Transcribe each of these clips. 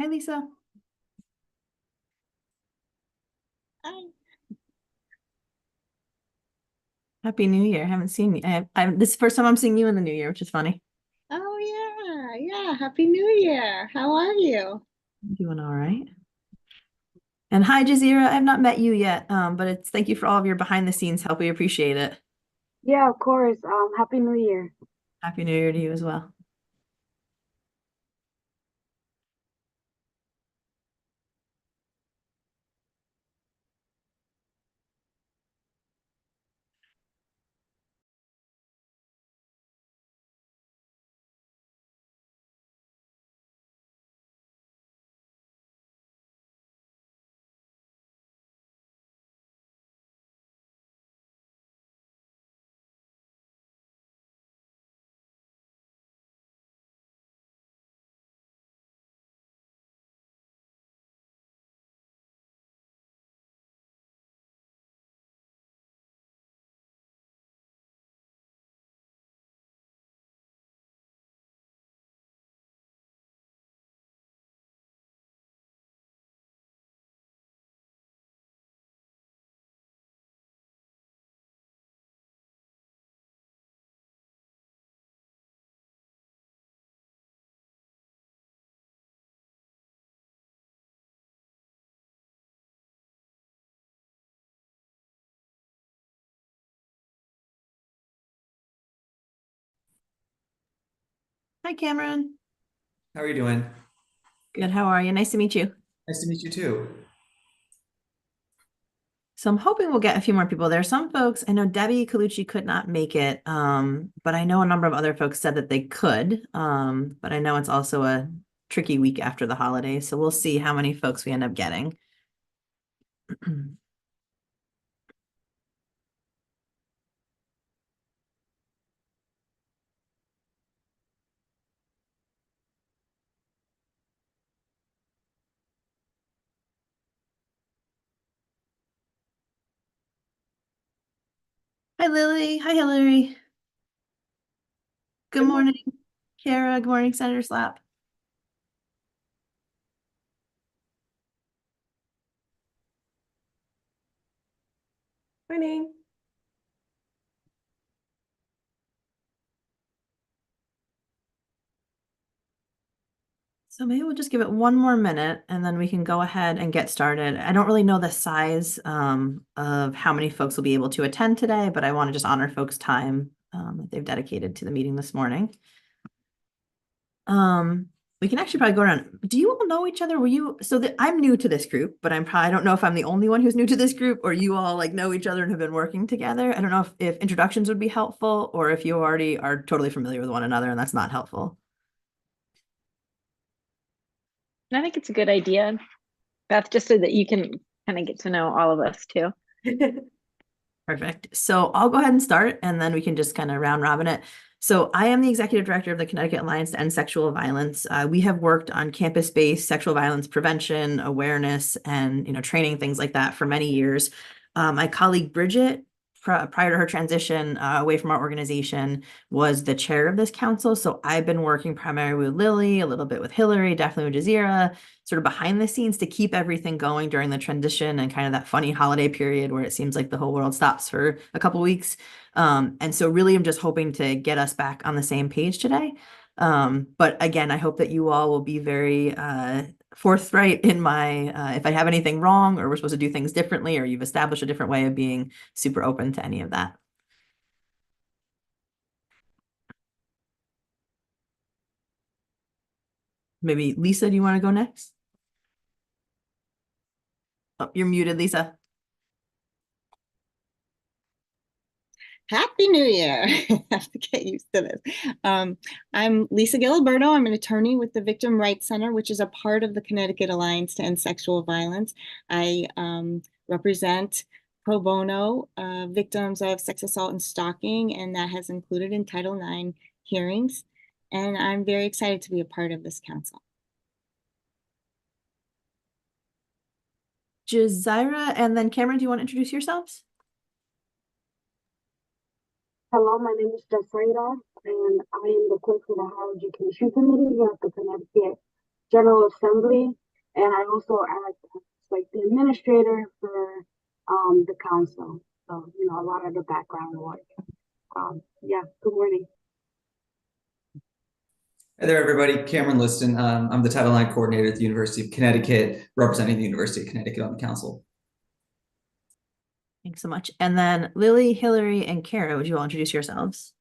Hi, Lisa. Hi. Happy New Year. I haven't seen you. This is the first time I'm seeing you in the new year, which is funny. Oh yeah. Happy New Year. How are you? I'm doing all right. And hi, Jazeera. I have not met you yet, but it's thank you for all of your behind the scenes help. We appreciate it. Yeah, of course. Happy New Year. Happy New Year to you as well. Hi, Cameron. How are you doing? Good. How are you? Nice to meet you. Nice to meet you too. So I'm hoping we'll get a few more people there. Some folks, I know Debbie Colucci could not make it, but I know a number of other folks said that they could. But I know it's also a tricky week after the holidays, so we'll see how many folks we end up getting. Hi, Lily. Hi, Hillary. Good Good morning. morning, Kara. Good morning, Senator Slap. Morning. So maybe we'll just give it one more minute and then we can go ahead and get started. I don't really know the size of how many folks will be able to attend today, but I want to just honor folks' time that they've dedicated to the meeting this morning. We can actually probably go around. Do you all know each other? I'm new to this group, but I don't know if I'm the only one who's new to this group or you all like know each other and have been working together. I don't know if introductions would be helpful or if you already are totally familiar with one another and that's not helpful. I think it's a good idea, Beth, just so that you can kind of get to know all of us too. Perfect. So I'll go ahead and start and then we can just kind of round robin it. So I am the executive director of the Connecticut Alliance to End Sexual Violence. We have worked on campus-based sexual violence prevention, awareness, and training, things like that for many years. My colleague Bridget, prior to her transition away from our organization, was the chair of this council. So I've been working primarily with Lily, a little bit with Hillary, definitely with Jazeera, sort of behind the scenes to keep everything going during the transition and kind of that funny holiday period where it seems like the whole world stops for a couple weeks. And so really I'm just hoping to get us back on the same page today. But again, I hope that you all will be very forthright in my, if I have anything wrong or we're supposed to do things differently or you've established a different way of being super open to any of that. Maybe Lisa, do you want to go next? Oh, you're muted, Lisa. Happy New Year. I have to get used to this. I'm Lisa Giliberto. I'm an attorney with the Victim Rights Center, which is a part of the Connecticut Alliance to End Sexual Violence. I represent pro bono victims of sex assault and stalking, and that has included in Title IX hearings. And I'm very excited to be a part of this council. Jazeera, and then Cameron, do you want to introduce yourselves? Hello, my name is Jasaira, and I am the clerk for the Higher Education Committee here at the Connecticut General Assembly, and I also act as like the administrator for the council. So, you know, a lot of the background work. Yeah, good morning. Hey there, everybody. Cameron Liston. I'm the Title IX coordinator at the University of Connecticut, representing the University of Connecticut on the council. Thanks so much. And then Lily, Hillary, and Kara, would you all introduce yourselves?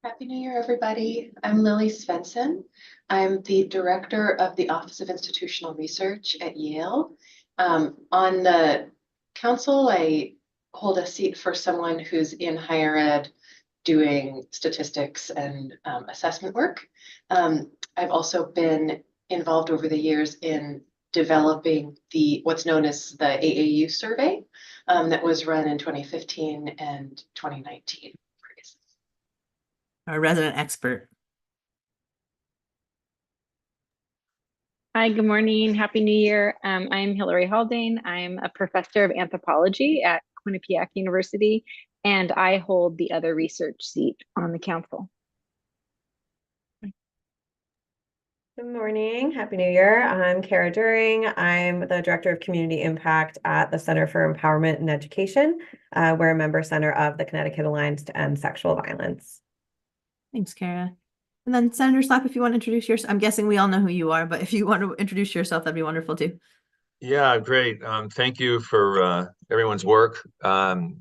Happy New Year, everybody. I'm Lily Svensson. I'm the director of the Office of Institutional Research at Yale. On the council, I hold a seat for someone who's in higher ed doing statistics and assessment work. I've also been involved over the years in developing what's known as the AAU survey that was run in 2015 and 2019. Our resident expert. Hi, good morning. Happy New Year. I'm Hillary Haldane. I'm a professor of anthropology at Quinnipiac University, and I hold the other research seat on the council. Good morning. Happy New Year. I'm Kara During. I'm the Director of Community Impact at the Center for Empowerment and Education. We're a member center of the Connecticut Alliance to End Sexual Violence. Thanks, Kara. And then Senator Slapp, if you want to introduce yourself, I'm guessing we all know who you are, but if you want to introduce yourself, that'd be wonderful too. Yeah, great. Thank you for everyone's work, and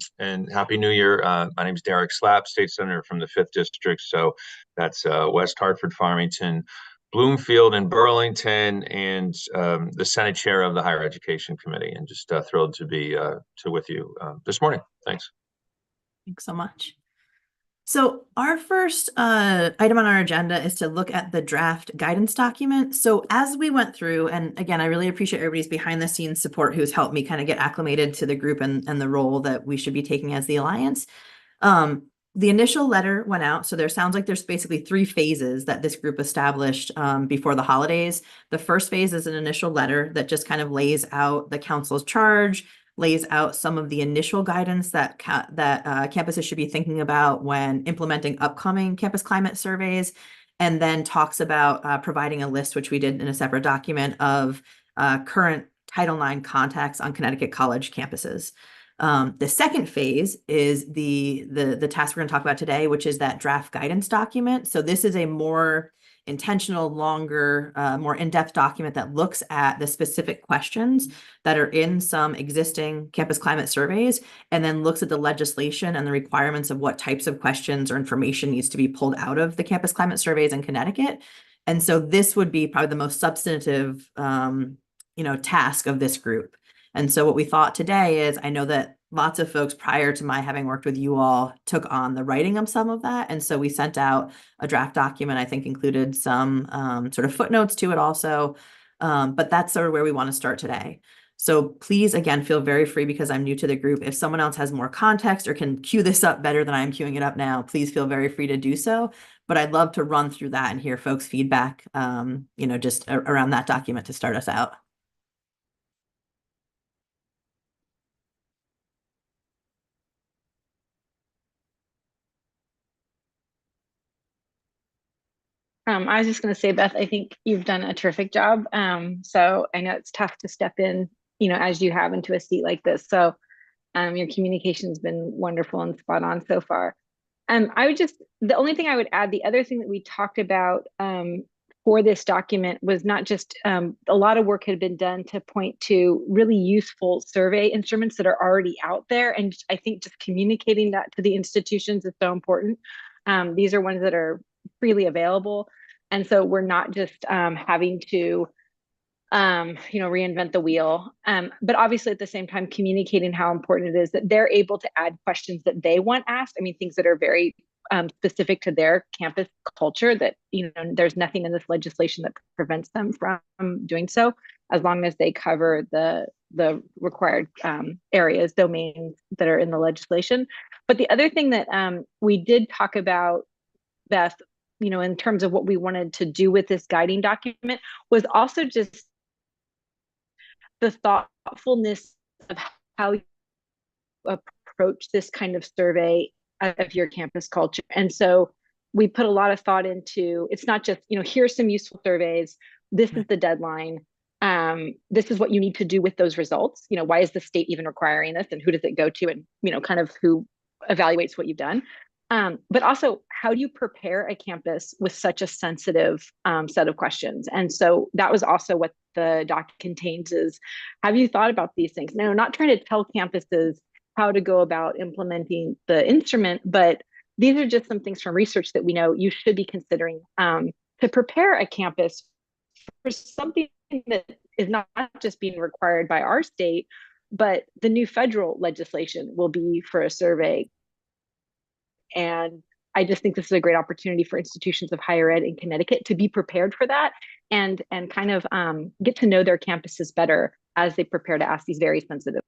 Happy New Year. My name is Derek Slapp, State Senator from the 5th District. So that's West Hartford, Farmington, Bloomfield, and Burlington, and the Senate Chair of the Higher Education Committee. And just thrilled to be with you this morning. Thanks. Thanks so much. So our first item on our agenda is to look at the draft guidance document. So as we went through, and again, I really appreciate everybody's behind the scenes support who's helped me kind of get acclimated to the group and the role that we should be taking as the Alliance. The initial letter went out. So there sounds like there's basically 3 phases that this group established before the holidays. The first phase is an initial letter that just kind of lays out the council's charge, lays out some of the initial guidance that campuses should be thinking about when implementing upcoming campus climate surveys, and then talks about providing a list, which we did in a separate document, of current Title IX contacts on Connecticut college campuses. The second phase is the task we're going to talk about today, which is that draft guidance document. So this is a more intentional, longer, more in-depth document that looks at the specific questions that are in some existing campus climate surveys, and then looks at the legislation and the requirements of what types of questions or information needs to be pulled out of the campus climate surveys in Connecticut. And so this would be probably the most substantive, task of this group. And so what we thought today is, I know that lots of folks prior to my having worked with you all took on the writing of some of that. And so we sent out a draft document, I think included some sort of footnotes to it also. But that's sort of where we want to start today. So please, again, feel very free, because I'm new to the group. If someone else has more context or can cue this up better than I'm queuing it up now, please feel very free to do so. But I'd love to run through that and hear folks' feedback, just around that document to start us out. I was just going to say, Beth, I think you've done a terrific job. So I know it's tough to step in, as you have, into a seat like this. So your communication has been wonderful and spot on so far. The only thing I would add, the other thing that we talked about for this document was not just a lot of work had been done to point to really useful survey instruments that are already out there. And I think just communicating that to the institutions is so important. These are ones that are freely available. And so we're not just having to, reinvent the wheel. But obviously at the same time, communicating how important it is that they're able to add questions that they want asked. I mean, things that are very specific to their campus culture that, there's nothing in this legislation that prevents them from doing so, as long as they cover the required areas, domains that are in the legislation. But the other thing that we did talk about, Beth, in terms of what we wanted to do with this guiding document, was also just the thoughtfulness of how you approach this kind of survey of your campus culture. And so we put a lot of thought into, it's not just, here's some useful surveys, this is the deadline, this is what you need to do with those results. Why is the state even requiring this, and who does it go to, and kind of who evaluates what you've done. But also, how do you prepare a campus with such a sensitive set of questions? And so that was also what the doc contains is, have you thought about these things? Now, not trying to tell campuses how to go about implementing the instrument, but these are just some things from research that we know you should be considering to prepare a campus for something that is not just being required by our state, but the new federal legislation will be for a survey. And I just think this is a great opportunity for institutions of higher ed in Connecticut to be prepared for that and kind of get to know their campuses better as they prepare to ask these very sensitive.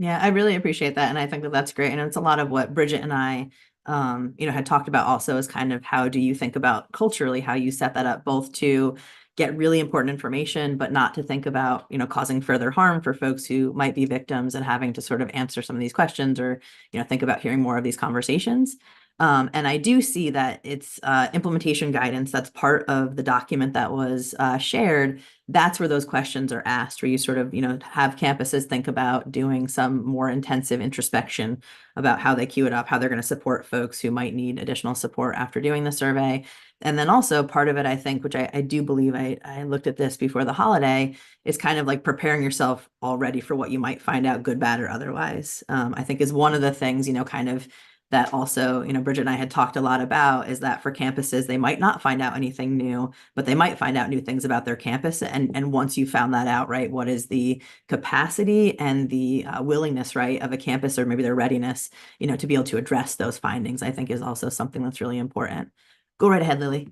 Yeah, I really appreciate that. And I think that that's great. And it's a lot of what Bridget and I, had talked about also, is kind of how do you think about culturally, how you set that up both to get really important information, but not to think about, causing further harm for folks who might be victims and having to sort of answer some of these questions or, think about hearing more of these conversations. And I do see that it's implementation guidance that's part of the document that was shared. That's where those questions are asked, where you sort of, have campuses think about doing some more intensive introspection about how they queue it up, how they're going to support folks who might need additional support after doing the survey. And then also part of it, I think, which I do believe, I looked at this before the holiday, is kind of like preparing yourself already for what you might find out, good, bad, or otherwise. I think is one of the things, kind of that also, Bridget and I had talked a lot about, is that for campuses, they might not find out anything new, but they might find out new things about their campus. And once you found that out, right, what is the capacity and the willingness, right, of a campus, or maybe their readiness, to be able to address those findings, I think is also something that's really important. Go right ahead, Lily.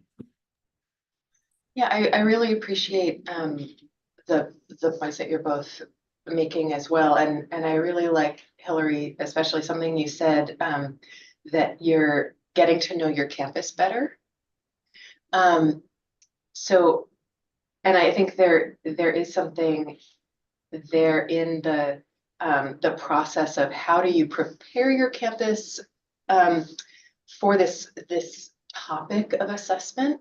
Yeah, I really appreciate the points that you're both making as well. And I really like, Hillary, especially something you said, that you're getting to know your campus better. So, and I think there is something there in the process of how do you prepare your campus for this topic of assessment,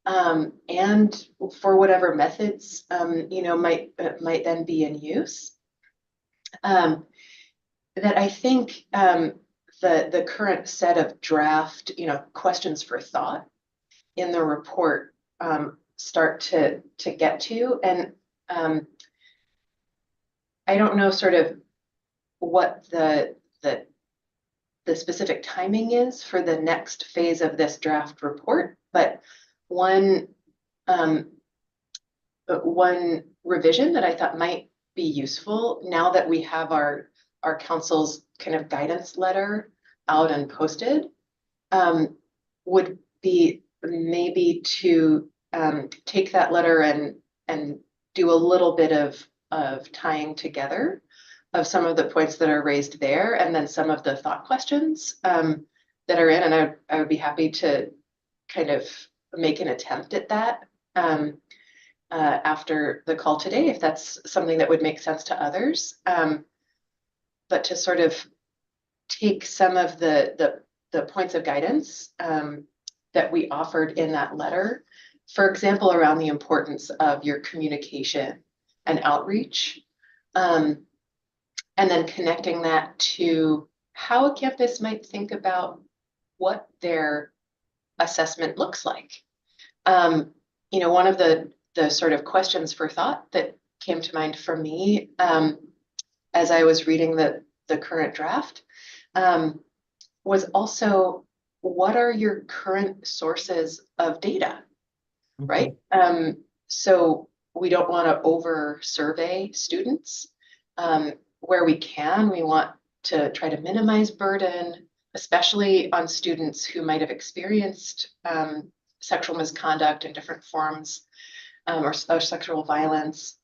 and for whatever methods might then be in use. That I think the current set of draft questions for thought in the report start to get to, and I don't know sort of what the specific timing is for the next phase of this draft report, but one revision that I thought might be useful now that we have our council's kind of guidance letter out and posted, would be maybe to take that letter and do a little bit of tying together of some of the points that are raised there, and then some of the thought questions that are in. And I would be happy to kind of make an attempt at that after the call today, if that's something that would make sense to others. But to sort of take some of the points of guidance that we offered in that letter, for example, around the importance of your communication and outreach, and then connecting that to how a campus might think about what their assessment looks like. One of the sort of questions for thought that came to mind for me as I was reading the current draft was also, what are your current sources of data, right? So we don't want to over survey students. Where we can, we want to try to minimize burden, especially on students who might have experienced sexual misconduct in different forms, or sexual violence.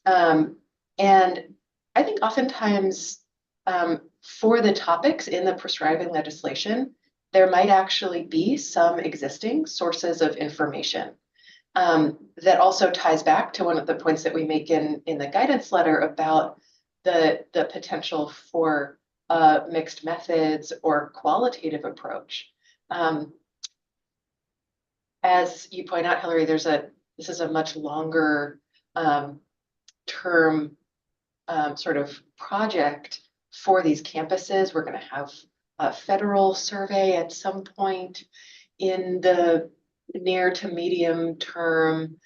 And I think oftentimes for the topics in the prescribing legislation, there might actually be some existing sources of information that also ties back to one of the points that we make in the guidance letter about the potential for a mixed methods or qualitative approach. As you point out, Hillary, this is a much longer term sort of project for these campuses. We're going to have a federal survey at some point in the near to medium term.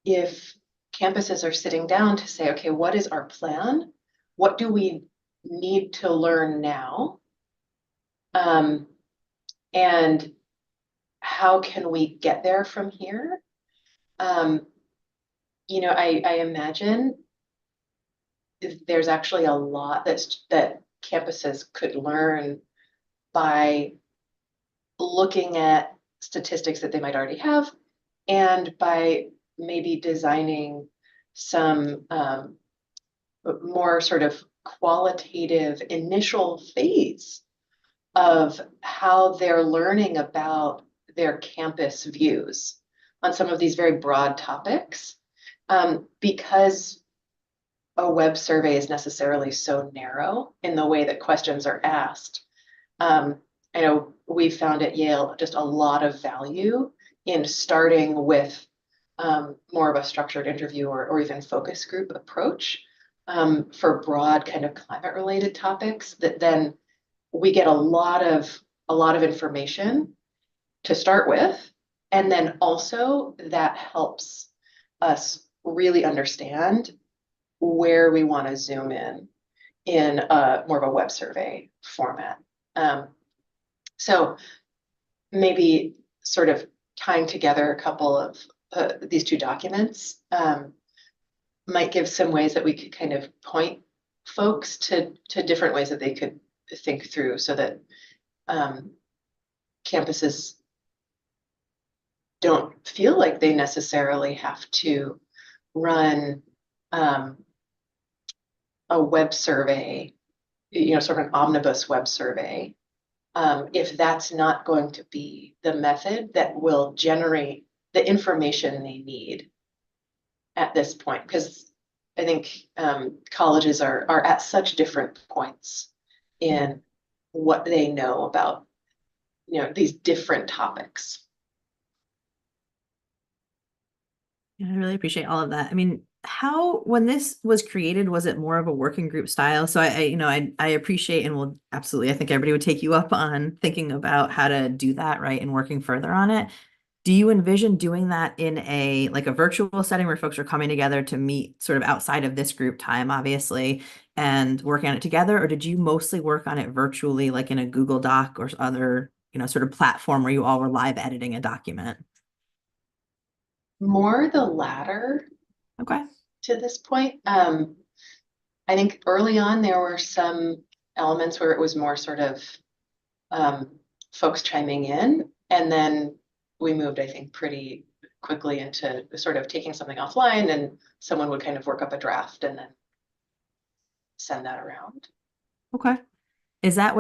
If campuses are sitting down to say, okay, what is our plan? What do we need to learn now? And how can we get there from here? You know, I imagine there's actually a lot that campuses could learn by looking at statistics that they might already have, and by maybe designing some more sort of qualitative initial phase of how they're learning about their campus views on some of these very broad topics, because a web survey is necessarily so narrow in the way that questions are asked. I know we found at Yale just a lot of value in starting with more of a structured interview or even focus group approach for broad kind of climate related topics, that then we get a lot of information to start with. And then also that helps us really understand where we want to zoom in more of a web survey format. So maybe sort of tying together a couple of these two documents might give some ways that we could kind of point folks to different ways that they could think through, so that campuses don't feel like they necessarily have to run a web survey, you know, sort of an omnibus web survey, if that's not going to be the method that will generate the information they need at this point. Because I think colleges are at such different points in what they know about, you know, these different topics. Yeah, I really appreciate all of that. I mean, when this was created, was it more of a working group style? So I appreciate, and will absolutely, I think everybody would take you up on thinking about how to do that, right, and working further on it. Do you envision doing that in a virtual setting where folks are coming together to meet sort of outside of this group time, obviously, and working on it together? Or did you mostly work on it virtually, like in a Google Doc or other, you know, sort of platform where you all were live editing a document? More the latter. Okay. To this point. I think early on there were some elements where it was more sort of folks chiming in, and then we moved, I think, pretty quickly into sort of taking something offline, and someone would kind of work up a draft and then send that around. Okay. Is that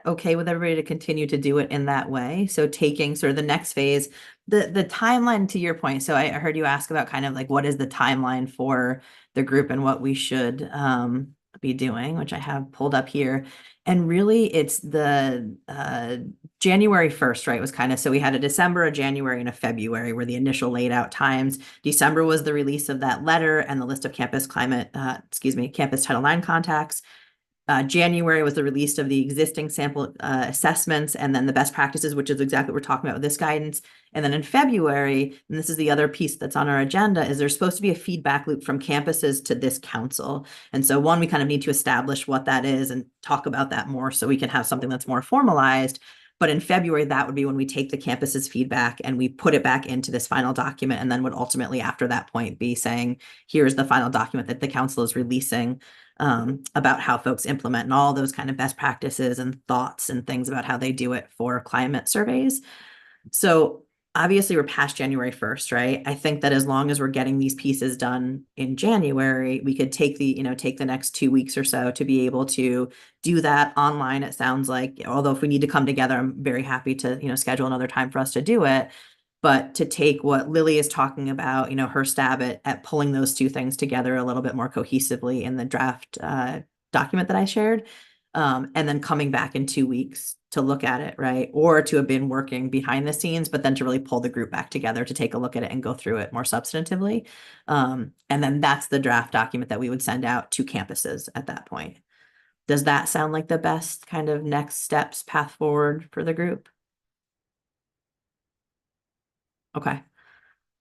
okay with everybody to continue to do it in that way? So taking sort of the next phase, the timeline, to your point. So I heard you ask about kind of like, what is the timeline for the group and what we should be doing, which I have pulled up here. And really it's the January 1st, right? Was kind of, so we had a December, a January, and a February were the initial laid out times. December was the release of that letter and the list of campus Title IX contacts. January was the release of the existing sample assessments and then the best practices, which is exactly what we're talking about with this guidance. And then in February, and this is the other piece that's on our agenda, is there's supposed to be a feedback loop from campuses to this council. And so one, we kind of need to establish what that is and talk about that more so we can have something that's more formalized. But in February, that would be when we take the campus's feedback and we put it back into this final document, and then would ultimately, after that point, be saying, here's the final document that the council is releasing about how folks implement and all those kind of best practices and thoughts and things about how they do it for climate surveys. So obviously we're past January 1st, right? I think that as long as we're getting these pieces done in January, we could take the next 2 weeks or so to be able to do that online. It sounds like, although if we need to come together, I'm very happy to, schedule another time for us to do it. but to take what Lily is talking about, you know, her stab at pulling those two things together a little bit more cohesively in the draft document that I shared, and then coming back in 2 weeks to look at it, right? Or to have been working behind the scenes, but then to really pull the group back together to take a look at it and go through it more substantively. And then that's the draft document that we would send out to campuses at that point. Does that sound like the best kind of next steps, path forward for the group? Okay.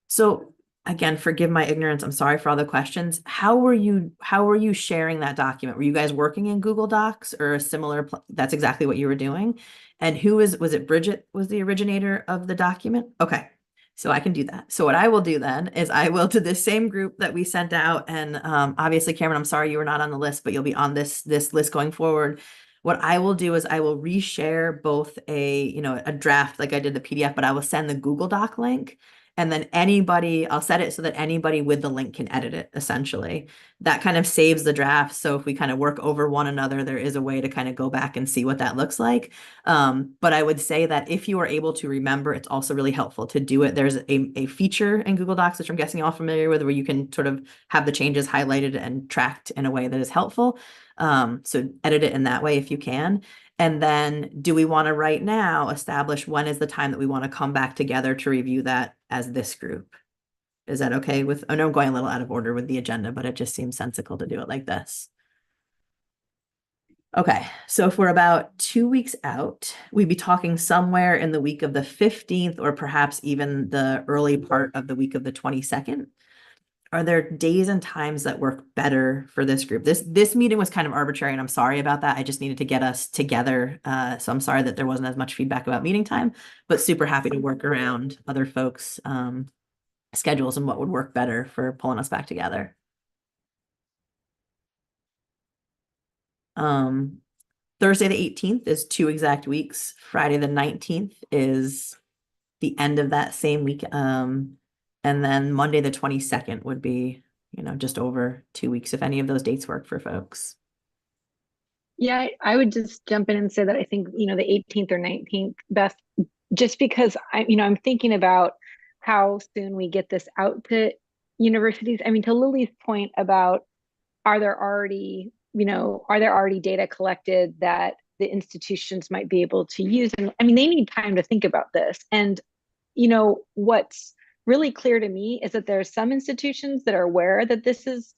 So again, forgive my ignorance. I'm sorry for all the questions. How were you sharing that document? Were you guys working in Google Docs or a similar, that's exactly what you were doing? And was it Bridget was the originator of the document? Okay. So I can do that. So what I will do then is I will to this same group that we sent out, and obviously, Cameron, I'm sorry you were not on the list, but you'll be on this list going forward. What I will do is I will reshare both a draft like I did the PDF, but I will send the Google Doc link. And then I'll set it so that anybody with the link can edit it, essentially. That kind of saves the draft. So if we kind of work over one another, there is a way to kind of go back and see what that looks like. But I would say that if you are able to remember, it's also really helpful to do it. There's a feature in Google Docs, which I'm guessing you're all familiar with, where you can sort of have the changes highlighted and tracked in a way that is helpful. So edit it in that way if you can. And then do we want to right now establish when is the time that we want to come back together to review that as this group? Is that okay with, I know I'm going a little out of order with the agenda, but it just seems sensical to do it like this. Okay, so if we're about 2 weeks out, we'd be talking somewhere in the week of the 15th or perhaps even the early part of the week of the 22nd. Are there days and times that work better for this group? This meeting was kind of arbitrary, and I'm sorry about that. I just needed to get us together. So I'm sorry that there wasn't as much feedback about meeting time, but super happy to work around other folks' schedules and what would work better for pulling us back together. Thursday the 18th is 2 exact weeks. Friday the 19th is the end of that same week. And then Monday the 22nd would be, just over 2 weeks, if any of those dates work for folks. Yeah, I would just jump in and say that I think, the 18th or 19th best, just because I'm thinking about how soon we get this out to universities. I mean, to Lily's point about, are there already data collected that the institutions might be able to use? And I mean, they need time to think about this. And, what's really clear to me is that there are some institutions that are aware that this is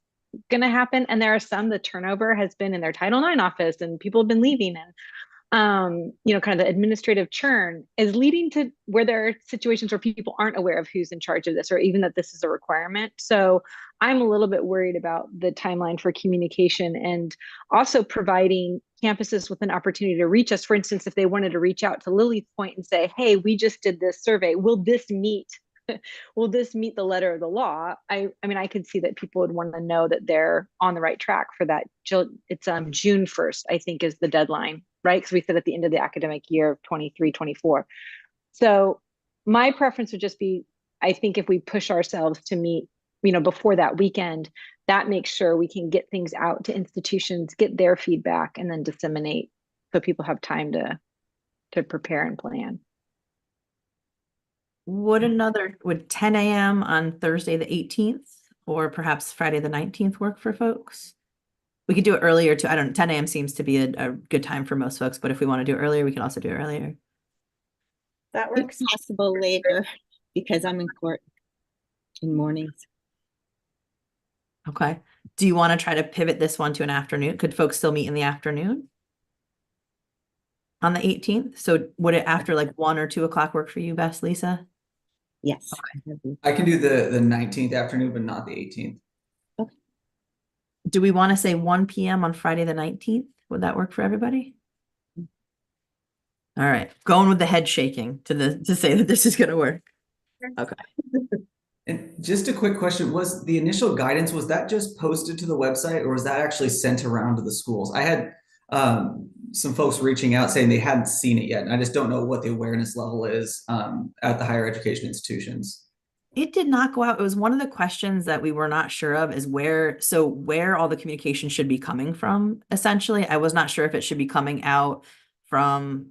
going to happen. And there are some, the turnover has been in their Title IX office and people have been leaving, and kind of the administrative churn is leading to where there are situations where people aren't aware of who's in charge of this, or even that this is a requirement. So I'm a little bit worried about the timeline for communication, and also providing campuses with an opportunity to reach us. For instance, if they wanted to reach out to Lily's point and say, hey, we just did this survey, will this meet the letter of the law? I mean, I could see that people would want to know that they're on the right track for that. It's June 1st, I think, is the deadline, right? Because we said at the end of the academic year of 23-24. So my preference would just be, I think if we push ourselves to meet, before that weekend, that makes sure we can get things out to institutions, get their feedback, and then disseminate so people have time to prepare and plan. Would 10 a.m. on Thursday the 18th or perhaps Friday the 19th work for folks? We could do it earlier too. I don't know. 10 a.m. seems to be a good time for most folks, but if we want to do it earlier, we can also do it earlier. That If works. possible later, because I'm in court in mornings. Okay. Do you want to try to pivot this one to an afternoon? Could folks still meet in the afternoon on the 18th? So would it after like 1 or 2 o'clock work for you best, Lisa? Yes. I can do the 19th afternoon, but not the 18th. Do we want to say 1 p.m. on Friday the 19th? Would that work for everybody? All right. Going with the head shaking to say that this is going to work. Okay. And just a quick question, was the initial guidance, was that just posted to the website or was that actually sent around to the schools? I had some folks reaching out saying they hadn't seen it yet. And I just don't know what the awareness level is at the higher education institutions. It did not go out. It was one of the questions that we were not sure of is where all the communication should be coming from, essentially. I was not sure if it should be coming out from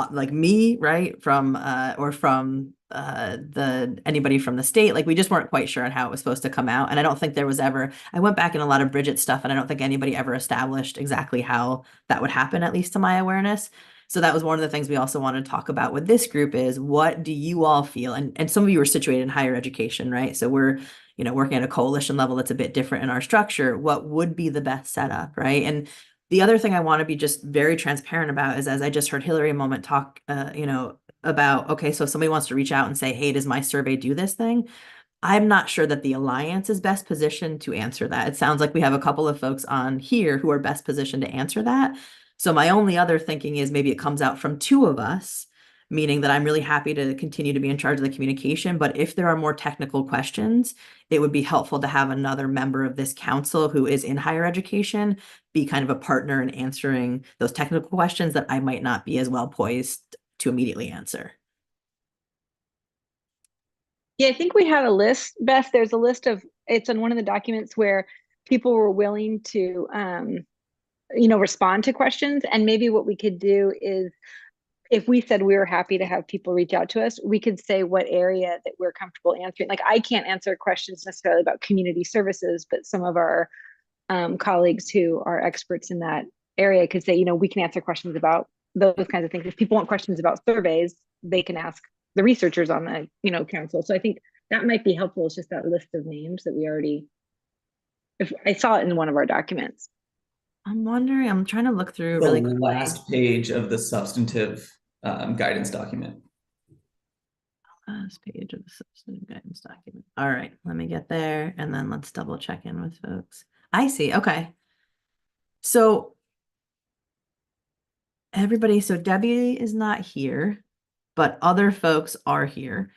like me, right? From or from anybody from the state. Like we just weren't quite sure on how it was supposed to come out. And I don't think there was ever, I went back in a lot of Bridget's stuff and I don't think anybody ever established exactly how that would happen, at least to my awareness. So that was one of the things we also want to talk about with this group is what do you all feel? And some of you are situated in higher education, right? So we're, working at a coalition level that's a bit different in our structure. What would be the best setup, right? And the other thing I want to be just very transparent about is, as I just heard Hillary a moment talk, about, okay, so if somebody wants to reach out and say, hey, does my survey do this thing? I'm not sure that the Alliance is best positioned to answer that. It sounds like we have a couple of folks on here who are best positioned to answer that. So my only other thinking is maybe it comes out from two of us, meaning that I'm really happy to continue to be in charge of the communication. But if there are more technical questions, it would be helpful to have another member of this council who is in higher education be kind of a partner in answering those technical questions that I might not be as well poised to immediately answer. Yeah, I think we had a list, Beth. There's a list of, it's on one of the documents where people were willing to, respond to questions. And maybe what we could do is, if we said we were happy to have people reach out to us, we could say what area that we're comfortable answering. Like I can't answer questions necessarily about community services, but some of our colleagues who are experts in that area could say, we can answer questions about those kinds of things. If people want questions about surveys, they can ask the researchers on the, council. So I think that might be helpful. It's just that list of names that we already, if I saw it in one of our documents. I'm wondering, I'm trying to look through The really quickly. last page of the substantive guidance document. Last page of the substantive guidance document. All right, let me get there and then let's double check in with folks. I see. Okay. So everybody, so Debbie is not here, but other folks are here.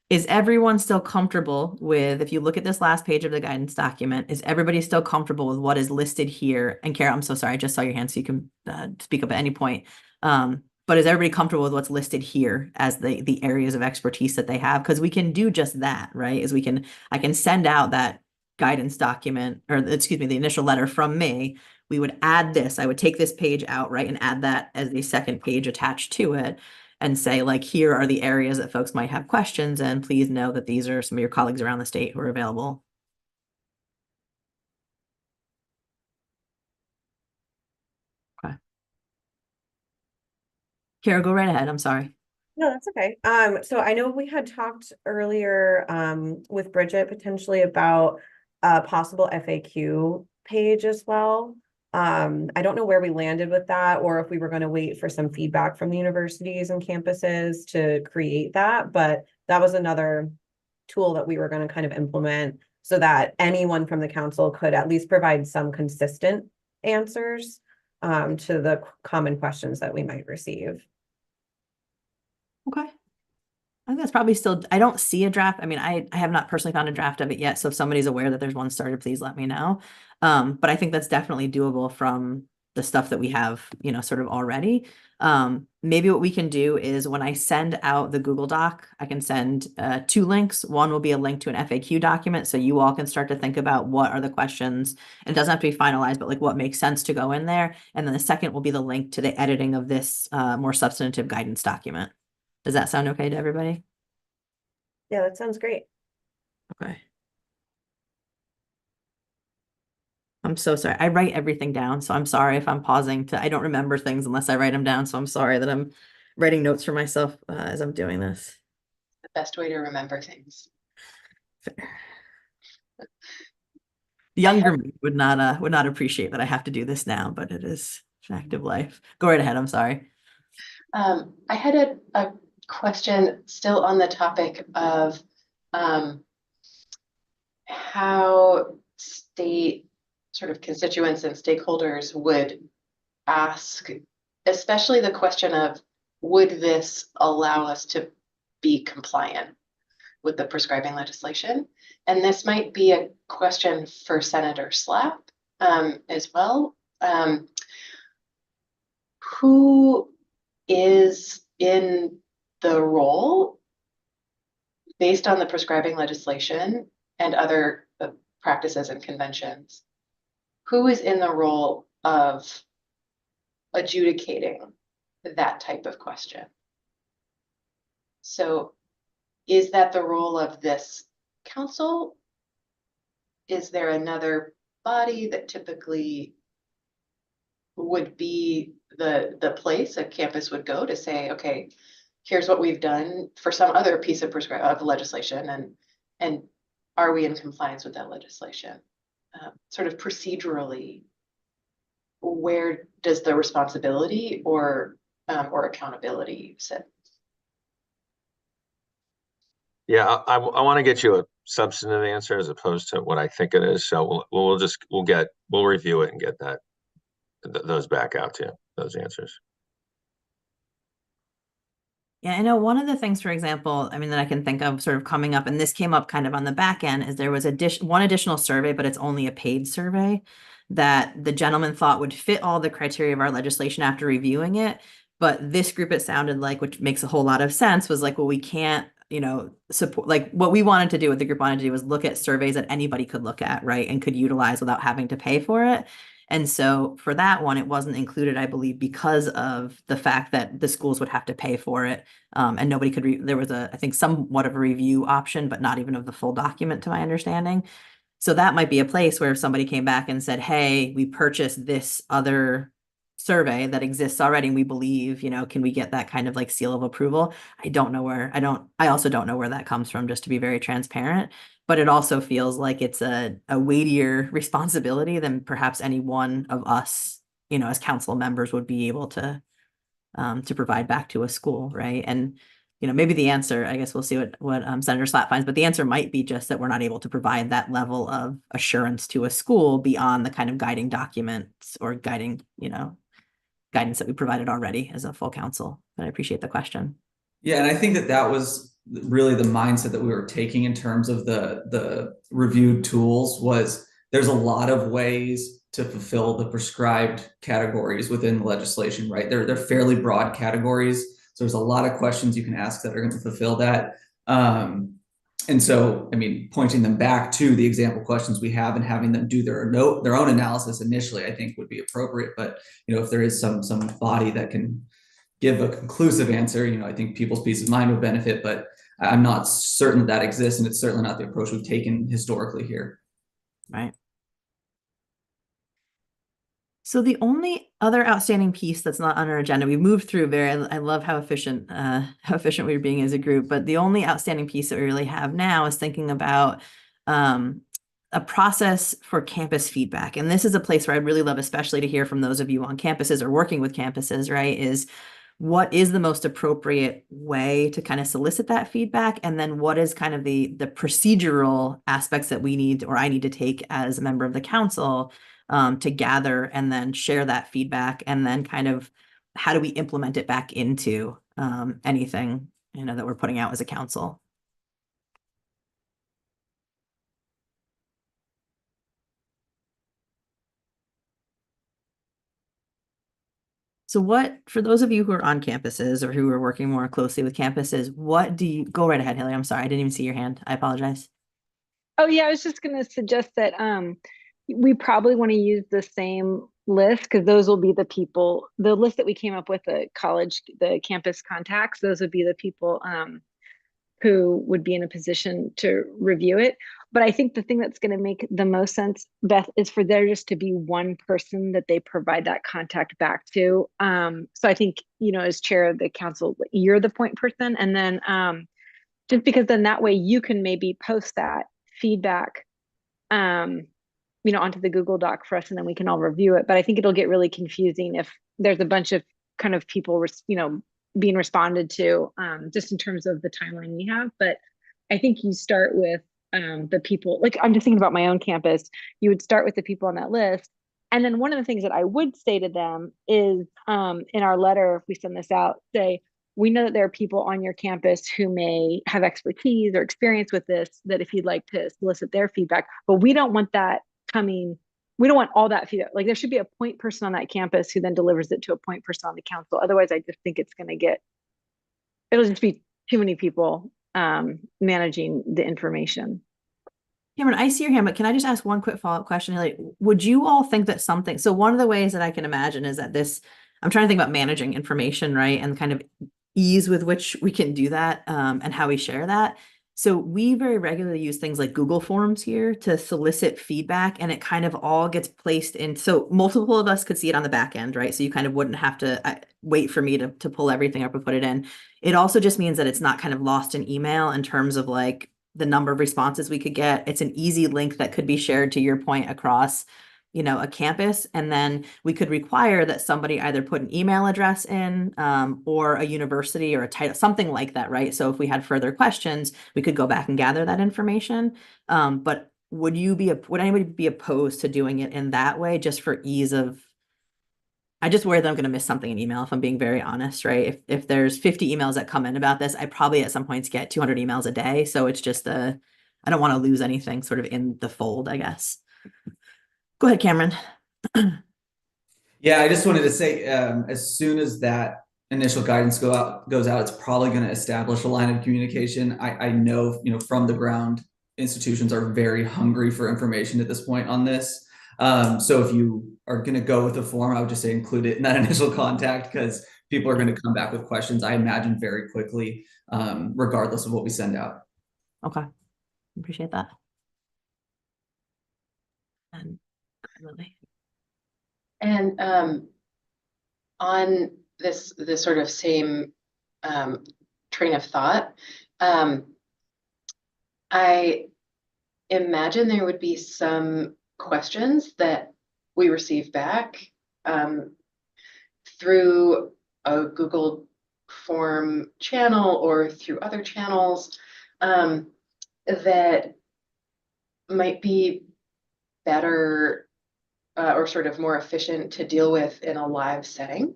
Is everyone still comfortable with, if you look at this last page of the guidance document, is everybody still comfortable with what is listed here? And Kara, I'm so sorry, I just saw your hand, so you can speak up at any point. But is everybody comfortable with what's listed here as the areas of expertise that they have? Because we can do just that, right? I can send out that guidance document, or excuse me, the initial letter from me. We would add this, I would take this page out, right, and add that as the second page attached to it and say, like, here are the areas that folks might have questions, and please know that these are some of your colleagues around the state who are available. Okay. Kara, go right ahead. I'm sorry. No, that's okay. So I know we had talked earlier with Bridget potentially about a possible FAQ page as well. I don't know where we landed with that, or if we were going to wait for some feedback from the universities and campuses to create that, but that was another tool that we were going to kind of implement so that anyone from the council could at least provide some consistent answers to the common questions that we might receive. Okay. I think that's probably still, I don't see a draft. I mean, I have not personally found a draft of it yet. So if somebody's aware that there's one started, please let me know. But I think that's definitely doable from the stuff that we have, sort of already. Maybe what we can do is when I send out the Google Doc, I can send 2 links. One will be a link to an FAQ document. So you all can start to think about what are the questions. It doesn't have to be finalized, but like what makes sense to go in there. And then the second will be the link to the editing of this more substantive guidance document. Does that sound okay to everybody? Yeah, that sounds great. Okay. I'm so sorry. I write everything down, so I'm sorry if I'm pausing I don't remember things unless I write them down. So I'm sorry that I'm writing notes for myself as I'm doing this. The best way to remember things. Fair. The younger me would not appreciate that I have to do this now, but it is fact of life. Go right ahead. I'm sorry. I had a question still on the topic of how state sort of constituents and stakeholders would ask, especially the question of, would this allow us to be compliant with the prescribing legislation? And this might be a question for Senator Slapp as well. Who is in the role based on the prescribing legislation and other practices and conventions? Who is in the role of adjudicating that type of question? So is that the role of this council? Is there another body that typically would be the place a campus would go to say, okay, here's what we've done for some other piece of legislation, and are we in compliance with that legislation? Sort of procedurally, where does the responsibility or accountability sit? Yeah, I want to get you a substantive answer as opposed to what I think it is. So we'll review it and get those back out to you, those answers. Yeah, I know one of the things, for example, I mean, that I can think of sort of coming up, and this came up kind of on the back end, is there was one additional survey, but it's only a paid survey that the gentleman thought would fit all the criteria of our legislation after reviewing it. But this group, it sounded like, which makes a whole lot of sense, was like, well, we can't, support, like what we wanted to do, what the group wanted to do was look at surveys that anybody could look at, right? And could utilize without having to pay for it. And so for that one, it wasn't included, I believe, because of the fact that the schools would have to pay for it. And nobody could, there was I think somewhat of a review option, but not even of the full document to my understanding. So that might be a place where if somebody came back and said, hey, we purchased this other survey that exists already, and we believe, can we get that kind of like seal of approval? I also don't know where that comes from, just to be very transparent. But it also feels like it's a weightier responsibility than perhaps any one of us, as council members would be able to provide back to a school, right? And maybe the answer, I guess we'll see what Senator Slatt finds, but the answer might be just that we're not able to provide that level of assurance to a school beyond the kind of guiding documents or guiding, guidance that we provided already as a full council. But I appreciate the question. Yeah, and I think that was really the mindset that we were taking in terms of the reviewed tools. Was there's a lot of ways to fulfill the prescribed categories within the legislation, right? They're fairly broad categories. So there's a lot of questions you can ask that are going to fulfill that. And so, I mean, pointing them back to the example questions we have and having them do their own analysis initially, I think would be appropriate. But, if there is some body that can give a conclusive answer, I think people's peace of mind would benefit, but I'm not certain that exists. And it's certainly not the approach we've taken historically here. Right. So the only other outstanding piece that's not on our agenda, we moved through I love how efficient we're being as a group, but the only outstanding piece that we really have now is thinking about a process for campus feedback. And this is a place where I'd really love, especially to hear from those of you on campuses or working with campuses, right? Is what is the most appropriate way to kind of solicit that feedback? And then what is kind of the procedural aspects that we need, or I need to take as a member of the council to gather and then share that feedback, and then kind of how do we implement it back into anything that we're putting out as a council. So for those of you who are on campuses or who are working more closely with campuses, go right ahead, Haley. I'm sorry, I didn't even see your hand. I apologize. Oh yeah, I was just going to suggest that we probably want to use the same list, because those will be the list that we came up with, the campus contacts, those would be the people who would be in a position to review it. But I think the thing that's going to make the most sense, Beth, is for there just to be one person that they provide that contact back to. So I think, as chair of the council, you're the point person. And then just because then that way you can maybe post that feedback, onto the Google Doc for us, and then we can all review it. But I think it'll get really confusing if there's a bunch of kind of people, being responded to, just in terms of the timeline we have. But I think you start with the people, like I'm just thinking about my own campus, you would start with the people on that list. And then one of the things that I would say to them is in our letter, if we send this out, say, we know that there are people on your campus who may have expertise or experience with this, that if you'd like to solicit their feedback, but we don't want that we don't want all that feedback. Like there should be a point person on that campus who then delivers it to a point person on the council. Otherwise, I just think it'll just be too many people managing the information. Cameron, I see your hand, but can I just ask one quick follow-up question? Like, would you all think that so one of the ways that I can imagine is that I'm trying to think about managing information, right? And kind of ease with which we can do that and how we share that. So we very regularly use things like Google Forms here to solicit feedback, and it kind of all gets placed in. So multiple of us could see it on the back end, right? So you kind of wouldn't have to wait for me to pull everything up and put it in. It also just means that it's not kind of lost in email in terms of like the number of responses we could get. It's an easy link that could be shared, to your point, across a campus, and then we could require that somebody either put an email address in or a university or a title, something like that, right? So if we had further questions, we could go back and gather that information. But would anybody be opposed to doing it in that way, just for ease of? I just worry that I'm going to miss something in email, if I'm being very honest, right? If there's 50 emails that come in about this, I probably at some points get 200 emails a day. So it's just I don't want to lose anything sort of in the fold, I guess. Go ahead, Cameron. Yeah, I just wanted to say, as soon as that initial guidance goes out, it's probably going to establish a line of communication. I know, from the ground, institutions are very hungry for information at this point on this. So if you are going to go with a form, I would just say include it in that initial contact, because people are going to come back with questions, I imagine, very quickly, regardless of what we send out. Okay. Appreciate that. And Lily. And on this sort of same train of thought, I imagine there would be some questions that we receive back through a Google form channel or through other channels that might be better or sort of more efficient to deal with in a live setting.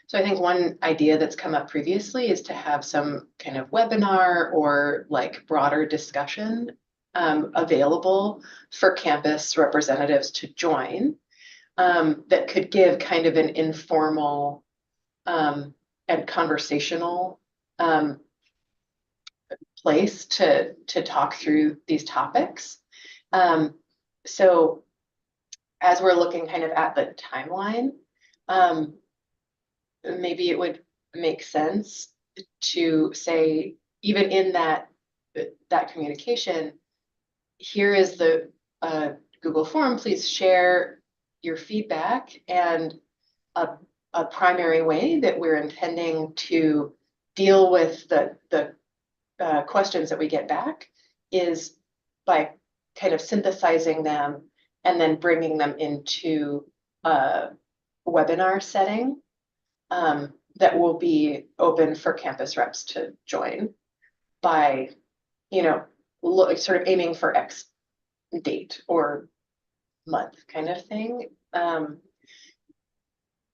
So I think one idea that's come up previously is to have some kind of webinar or like broader discussion available for campus representatives to join that could give kind of an informal and conversational place to talk through these topics. So as we're looking kind of at the timeline, maybe it would make sense to say, even in that communication, here is the Google form, please share your feedback, and a primary way that we're intending to deal with the questions that we get back is by kind of synthesizing them and then bringing them into a webinar setting that will be open for campus reps to join by, sort of aiming for X date or month kind of thing.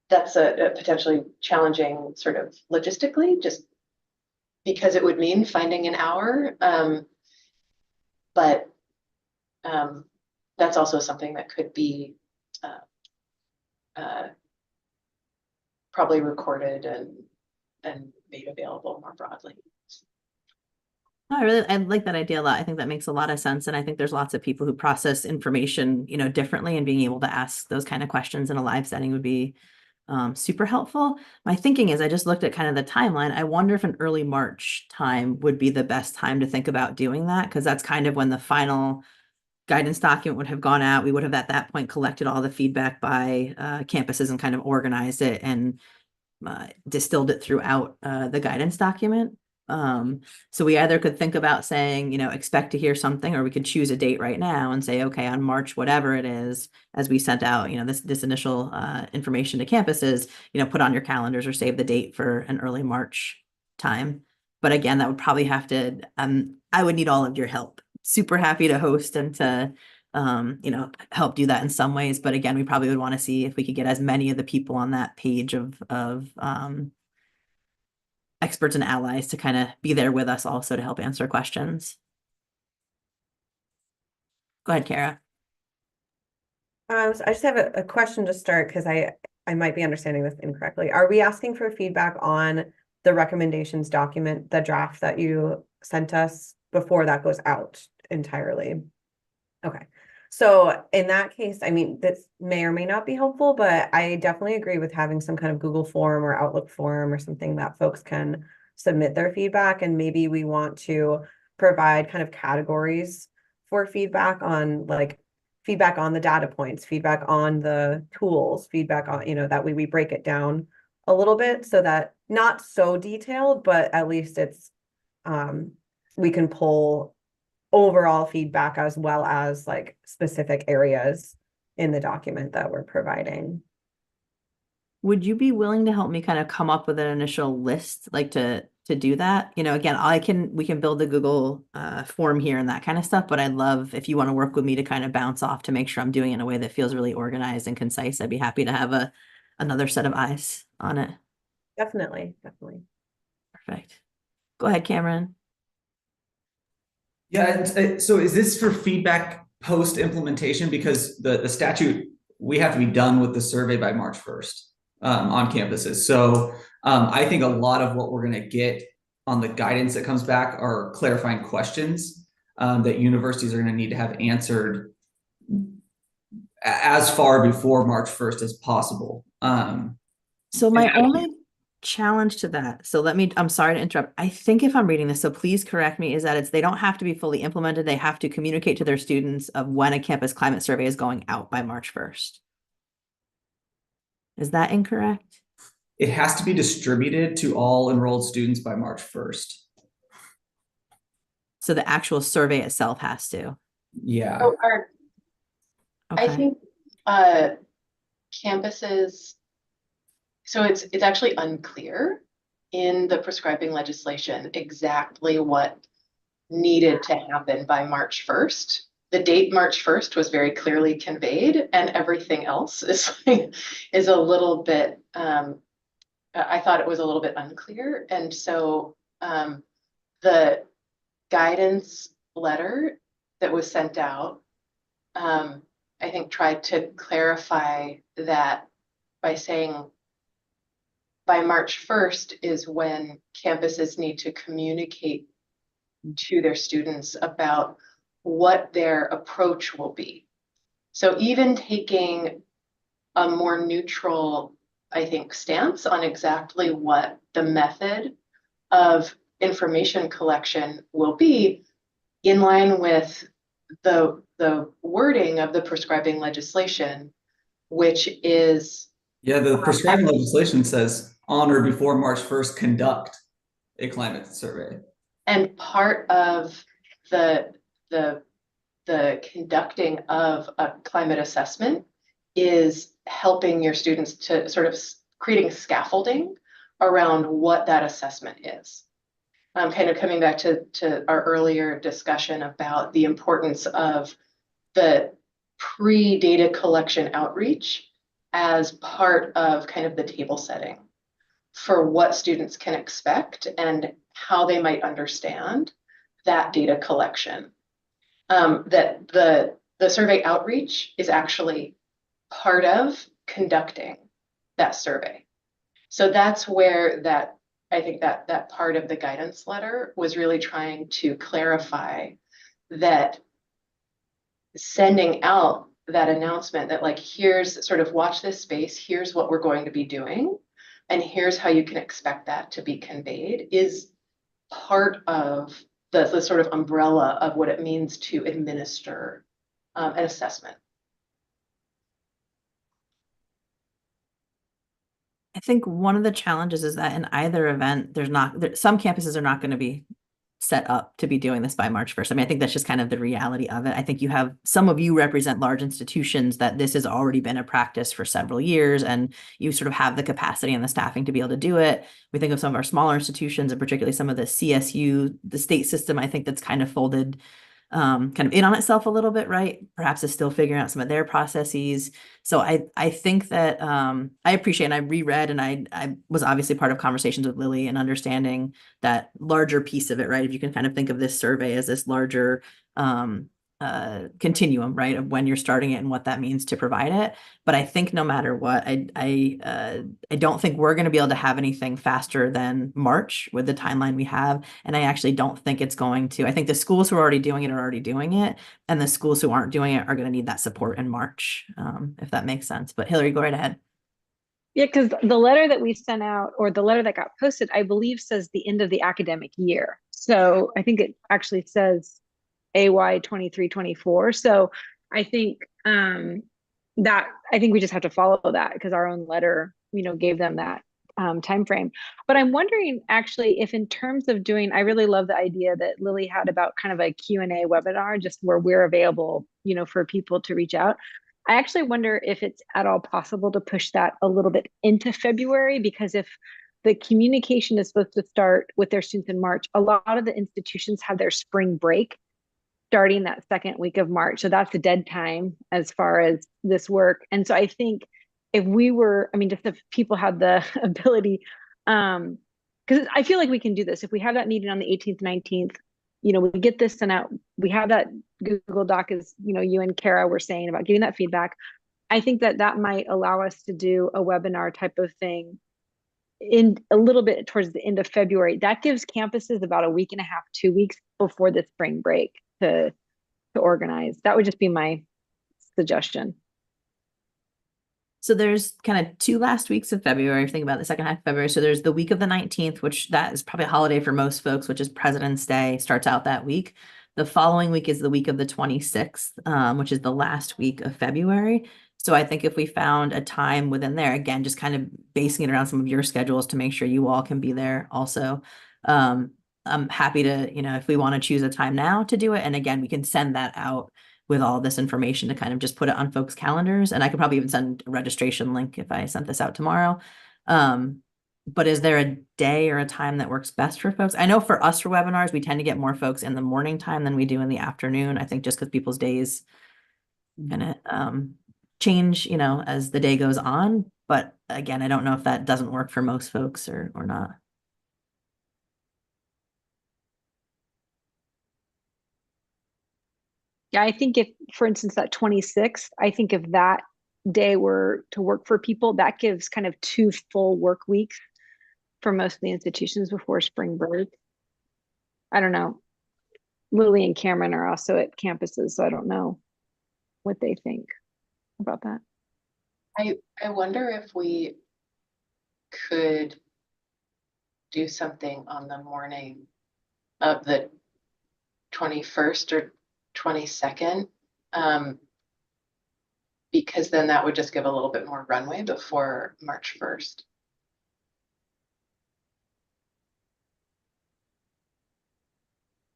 That's a potentially challenging sort of logistically, just because it would mean finding an hour. But that's also something that could be probably recorded and made available more broadly. I like that idea a lot. I think that makes a lot of sense. And I think there's lots of people who process information, differently, and being able to ask those kind of questions in a live setting would be super helpful. My thinking is, I just looked at kind of the timeline. I wonder if an early March time would be the best time to think about doing that, because that's kind of when the final guidance document would have gone out. We would have at that point collected all the feedback by campuses and kind of organized it and distilled it throughout the guidance document. So we either could think about saying, expect to hear something, or we could choose a date right now and say, okay, on March, whatever it is, as we sent out, this initial information to campuses, put on your calendars or save the date for an early March time. But again, that would probably have to, I would need all of your help. Super happy to host and to, help do that in some ways. But again, we probably would want to see if we could get as many of the people on that page of experts and allies to kind of be there with us also to help answer questions. Go ahead, Kara. So I just have a question to start, because I might be understanding this incorrectly. Are we asking for feedback on the recommendations document, the draft that you sent us, before that goes out entirely? Okay. So in that case, I mean, this may or may not be helpful, but I definitely agree with having some kind of Google form or Outlook form or something that folks can submit their feedback, and maybe we want to provide kind of categories for feedback on feedback on the data points, feedback on the tools, feedback on, that way we break it down a little bit so that not so detailed, but at least it's we can pull overall feedback as well as like specific areas in the document that we're providing. Would you be willing to help me kind of come up with an initial list, like to do that? Again, we can build the Google form here and that kind of stuff, but I'd love if you want to work with me to kind of bounce off to make sure I'm doing it in a way that feels really organized and concise. I'd be happy to have another set of eyes on it. Definitely. Perfect. Go ahead, Cameron. Yeah, so is this for feedback post implementation? Because the statute, we have to be done with the survey by March 1st on campuses. So I think a lot of what we're going to get on the guidance that comes back are clarifying questions that universities are going to need to have answered as far before March 1st as possible. So my only challenge to that, I'm sorry to interrupt. I think if I'm reading this, so please correct me, is that they don't have to be fully implemented. They have to communicate to their students of when a campus climate survey is going out by March 1st. Is that incorrect? It has to be distributed to all enrolled students by March 1st. So the actual survey itself has to. Yeah. So I Okay. think campuses, so it's actually unclear in the prescribing legislation exactly what needed to happen by March 1st. The date March 1st was very clearly conveyed, and everything else is a little bit, I thought it was a little bit unclear. And so the guidance letter that was sent out, I think tried to clarify that by saying by March 1st is when campuses need to communicate to their students about what their approach will be. So even taking a more neutral, I think, stance on exactly what the method of information collection will be in line with the wording of the prescribing legislation, which is The prescribing legislation says on or before March 1st, conduct a climate survey. And part of the conducting of a climate assessment is helping your students to sort of creating scaffolding around what that assessment is. Kind of coming back to our earlier discussion about the importance of the pre-data collection outreach as part of kind of the table setting for what students can expect and how they might understand that data collection. That the survey outreach is actually part of conducting that survey. So that's where I think that part of the guidance letter was really trying to clarify that sending out that announcement that like, here's sort of watch this space, here's what we're going to be doing, and here's how you can expect that to be conveyed is part of the sort of umbrella of what it means to administer an assessment. I think one of the challenges is that in either event, some campuses are not going to be set up to be doing this by March 1st. I mean, I think that's just kind of the reality of it. I think some of you represent large institutions that this has already been a practice for several years, and you sort of have the capacity and the staffing to be able to do it. We think of some of our smaller institutions, and particularly some of the CSU, the state system, I think that's kind of folded kind of in on itself a little bit, right? Perhaps is still figuring out some of their processes. So I think that I appreciate, and I reread, and I was obviously part of conversations with Lily and understanding that larger piece of it, right? If you can kind of think of this survey as this larger continuum, right, of when you're starting it and what that means to provide it. But I think no matter what, I don't think we're going to be able to have anything faster than March with the timeline we have. And I actually don't think it's going to. I think the schools who are already doing it are already doing it, and the schools who aren't doing it are going to need that support in March, if that makes sense. But Hillary, go right ahead. Yeah, because the letter that we sent out, or the letter that got posted, I believe says the end of the academic year. So I think it actually says AY 23-24. So I think that I think we just have to follow that because our own letter, gave them that time frame. But I'm wondering actually if in terms of doing, I really love the idea that Lily had about kind of a Q&A webinar, just where we're available, for people to reach out. I actually wonder if it's at all possible to push that a little bit into February, because if the communication is supposed to start with their students in March, a lot of the institutions have their spring break starting that second week of March. So that's a dead time as far as this work. And so I think if we were, I mean, just if people had the ability, because I feel like we can do this. If we have that meeting on the 18th, 19th, we get this sent out, we have that Google Doc, as you and Kara were saying about getting that feedback. I think that that might allow us to do a webinar type of thing in a little bit towards the end of February. That gives campuses about a week and a half, 2 weeks before the spring break to organize. That would just be my suggestion. So there's kind of 2 last weeks of February, if you think about the second half of February. So there's the week of the 19th, which that is probably a holiday for most folks, which is President's Day, starts out that week. The following week is the week of the 26th, which is the last week of February. So I think if we found a time within there, again, just kind of basing it around some of your schedules to make sure you all can be there also. I'm happy to, if we want to choose a time now to do it. And again, we can send that out with all this information to kind of just put it on folks' calendars. And I could probably even send a registration link if I sent this out tomorrow. But is there a day or a time that works best for folks? I know for us for webinars, we tend to get more folks in the morning time than we do in the afternoon. I think just because people's days kind of change, as the day goes on. But again, I don't know if that doesn't work for most folks or not. Yeah, I think if, for instance, that 26th, I think if that day were to work for people, that gives kind of 2 full work weeks for most of the institutions before spring break. I don't know. Lily and Cameron are also at campuses, so I don't know what they think about that. I wonder if we could do something on the morning of the 21st or 22nd, because then that would just give a little bit more runway before March 1st.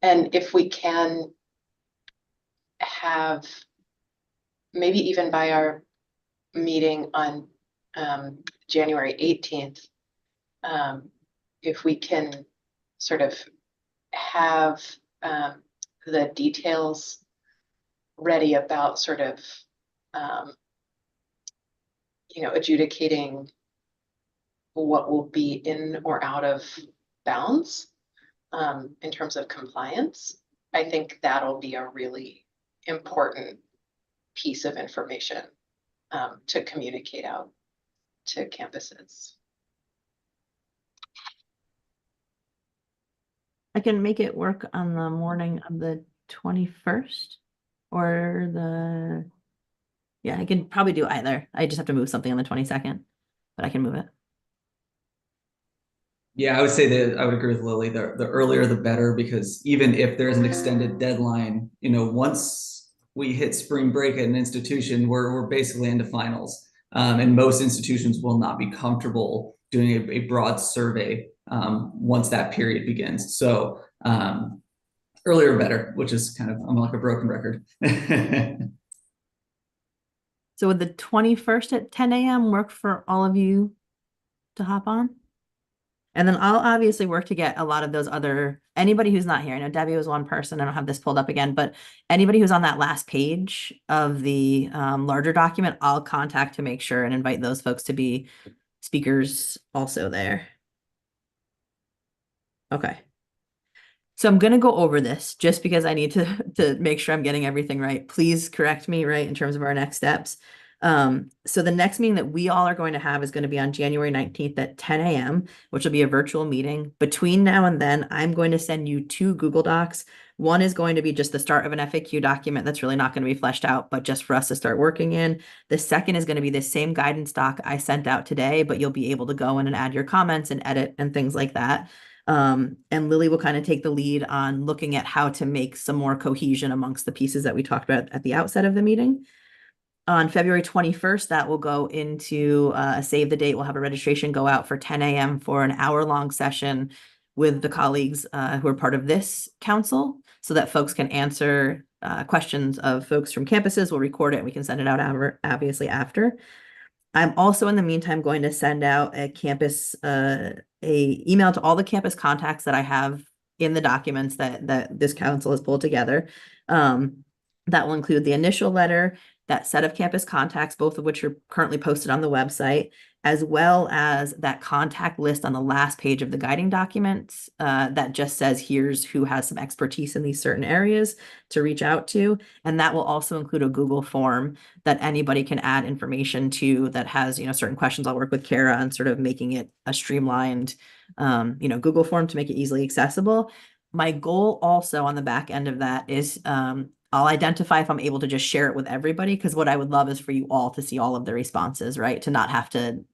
And if we can have, maybe even by our meeting on January 18th, if we can sort of have the details ready about sort of, adjudicating what will be in or out of bounds in terms of compliance, I think that'll be a really important piece of information to communicate out to campuses. I can make it work on the morning of the 21st or yeah, I can probably do either. I just have to move something on the 22nd, but I can move it. Yeah, I would say that I would agree with Lily. The earlier the better, because even if there's an extended deadline, once we hit spring break at an institution, we're basically into finals. And most institutions will not be comfortable doing a broad survey once that period begins. So earlier better, which is kind of, I'm like a broken record. So would the 21st at 10 a.m. work for all of you to hop on? And then I'll obviously work to get a lot of those anybody who's not here. I know Debbie was one person. I don't have this pulled up again, but anybody who's on that last page of the larger document, I'll contact to make sure and invite those folks to be speakers also there. Okay. So I'm going to go over this just because I need to make sure I'm getting everything right. Please correct me, right, in terms of our next steps. So the next meeting that we all are going to have is going to be on January 19th at 10 a.m., which will be a virtual meeting. Between now and then, I'm going to send you 2 Google Docs. One is going to be just the start of an FAQ document that's really not going to be fleshed out, but just for us to start working in. The second is going to be the same guidance doc I sent out today, but you'll be able to go in and add your comments and edit and things like that. And Lily will kind of take the lead on looking at how to make some more cohesion amongst the pieces that we talked about at the outset of the meeting. On February 21st, that will go into a save the date. We'll have a registration go out for 10 a.m. for an hour-long session with the colleagues who are part of this council so that folks can answer questions of folks from campuses. We'll record it and we can send it out obviously after. I'm also in the meantime going to send out a campus email to all the campus contacts that I have in the documents that this council has pulled together. That will include the initial letter, that set of campus contacts, both of which are currently posted on the website, as well as that contact list on the last page of the guiding documents that just says, here's who has some expertise in these certain areas to reach out to. And that will also include a Google form that anybody can add information to that has, certain questions. I'll work with Kara on sort of making it a streamlined, Google form to make it easily accessible. My goal also on the back end of that is I'll identify if I'm able to just share it with everybody, because what I would love is for you all to see all of the responses, right? To not have to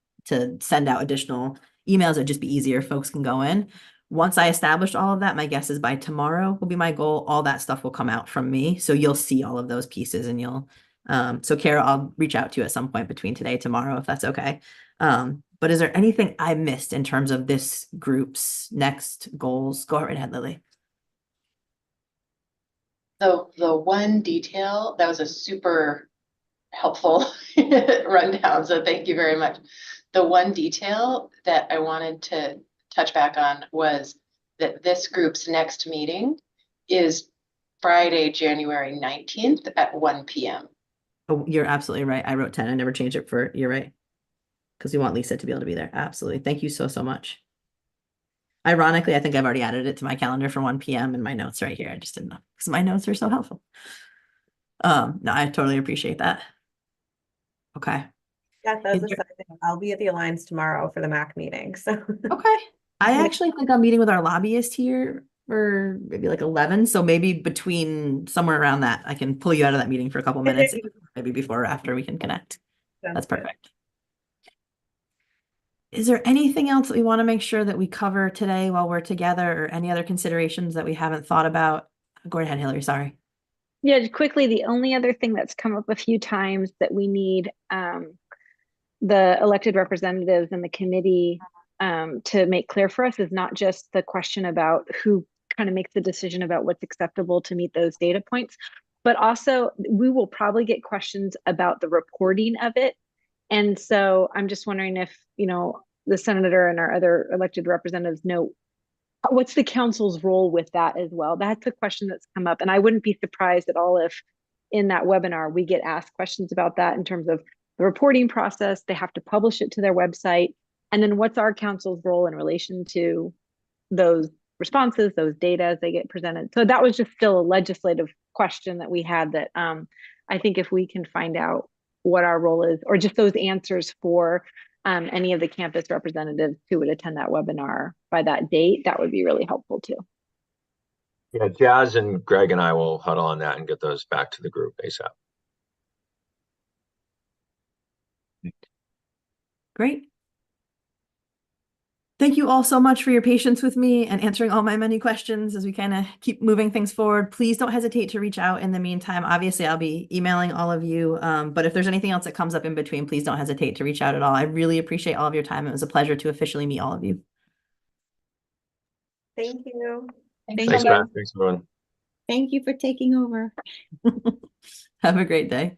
send out additional emails. It'd just be easier if folks can go in. Once I establish all of that, my guess is by tomorrow will be my goal. All that stuff will come out from me. So you'll see all of those pieces and you'll, so Kara, I'll reach out to you at some point between today and tomorrow, if that's okay. But is there anything I missed in terms of this group's next goals? Go right ahead, Lily. The one detail, that was a super helpful rundown, so thank you very much. The one detail that I wanted to touch back on was that this group's next meeting is Friday, January 19th at 1 p.m. Oh, you're absolutely right. I wrote 10. I never changed it you're right. Because we want Lisa to be able to be there. Absolutely. Thank you so much. Ironically, I think I've already added it to my calendar for 1 p.m. in my notes right here. I just didn't know because my notes are so helpful. No, I totally appreciate that. Okay. Yeah, that's exciting. I'll be at the Alliance tomorrow for the MAC meeting. So okay. I actually think I'm meeting with our lobbyist here for maybe like 11. So maybe between somewhere around that, I can pull you out of that meeting for a couple minutes. Maybe before or after we can connect. That's perfect. Is there anything else that we want to make sure that we cover today while we're together, or any other considerations that we haven't thought about? Go ahead, Hillary, sorry. Yeah, quickly, the only other thing that's come up a few times that we need the elected representatives and the committee to make clear for us is not just the question about who kind of makes the decision about what's acceptable to meet those data points, but also we will probably get questions about the reporting of it. And so I'm just wondering if, the senator and our other elected representatives know what's the council's role with that as well. That's a question that's come up. And I wouldn't be surprised at all if in that webinar, we get asked questions about that in terms of the reporting process. They have to publish it to their website. And then what's our council's role in relation to those responses, those data as they get presented. So that was just still a legislative question that we had that I think if we can find out what our role is, or just those answers for any of the campus representatives who would attend that webinar by that date, that would be really helpful too. Yeah, Jazz and Greg and I will huddle on that and get those back to the group ASAP. Great. Thank you all so much for your patience with me and answering all my many questions as we kind of keep moving things forward. Please don't hesitate to reach out in the meantime. Obviously, I'll be emailing all of you, but if there's anything else that comes up in between, please don't hesitate to reach out at all. I really appreciate all of your time. It was a pleasure to officially meet all of you. thank you. Thanks, Matt. Thanks, everyone. Thank you for taking over. Have a great day.